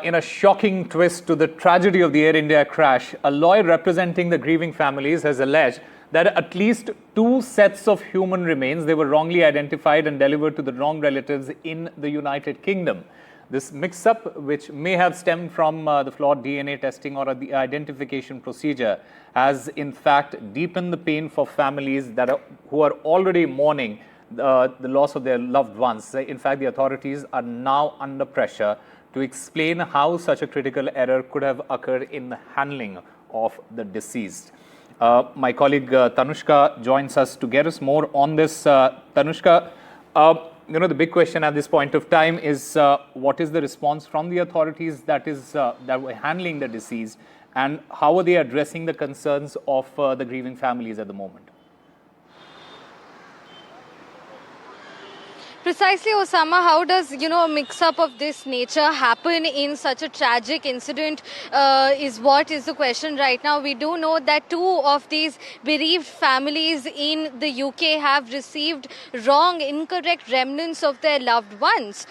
In a shocking twist to the tragedy of the Air India crash, a lawyer representing the grieving families has alleged that at least 2 sets of human remains, they were wrongly identified and delivered to the wrong relatives in the United Kingdom. This mix-up, which may have stemmed from the flawed DNA testing or the identification procedure, has in fact deepened the pain for families who are already mourning the loss of their loved ones. In fact, the authorities are now under pressure to explain how such a critical error could have occurred in the handling of the deceased. My colleague Tanushka joins us to get us more on this. Tanushka, the big question at this point of time is what is the response from the authorities that were handling the deceased, and how are they addressing the concerns of the grieving families at the moment? Precisely, Osama. How does a mix-up of this nature happen in such a tragic incident is what is the question right now. We do know that 2 of these bereaved families in the UK have received wrong, incorrect remnants of their loved ones.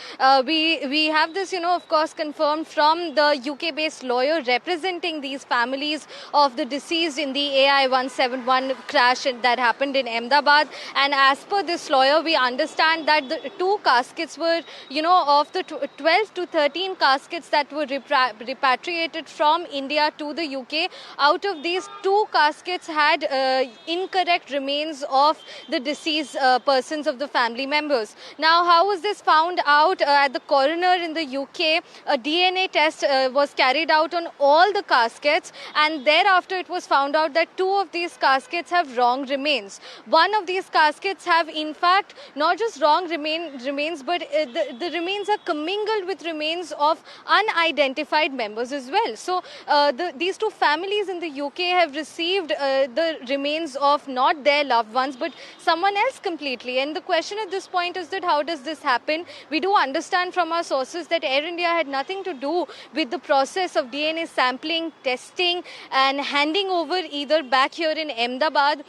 We have this, of course, confirmed from the UK-based lawyer representing these families of the deceased in the AI-171 crash that happened in Ahmedabad. And as per this lawyer, we understand that the 2 caskets were, of the 12 to 13 caskets that were repatriated from India to the UK. Out of these, 2 caskets had incorrect remains of the deceased persons of the family members. Now, how was this found out? At the coroner in the UK, a DNA test was carried out on all the caskets, and thereafter it was found out that 2 of these caskets have wrong remains. One of these caskets have, in fact, not just wrong remains, but the remains are commingled with remains of unidentified members as well. So these 2 families in the UK have received the remains of not their loved ones, but someone else completely. And the question at this point is that how does this happen? We do understand from our sources that Air India had nothing to do with the process of DNA sampling, testing, and handing over either back here in Ahmedabad.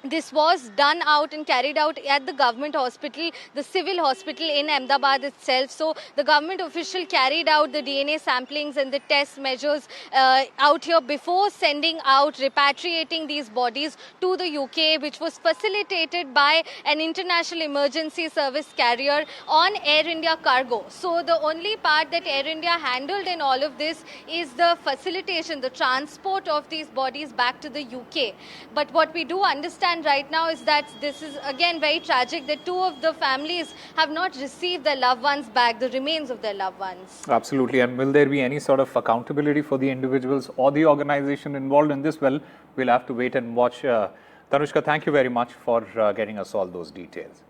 This was done out and carried out at the government hospital, the civil hospital in Ahmedabad itself. So the government official carried out the DNA samplings and the test measures out here before sending out, repatriating these bodies to the UK, which was facilitated by an international emergency service carrier on Air India cargo. So the only part that Air India handled in all of this is the facilitation, the transport of these bodies back to the UK. But what we do understand right now is that this is again very tragic that 2 of the families have not received their loved ones back, the remains of their loved ones. Absolutely. And will there be any sort of accountability for the individuals or the organization involved in this? Well, we'll have to wait and watch. Tanushka, thank you very much for getting us all those details.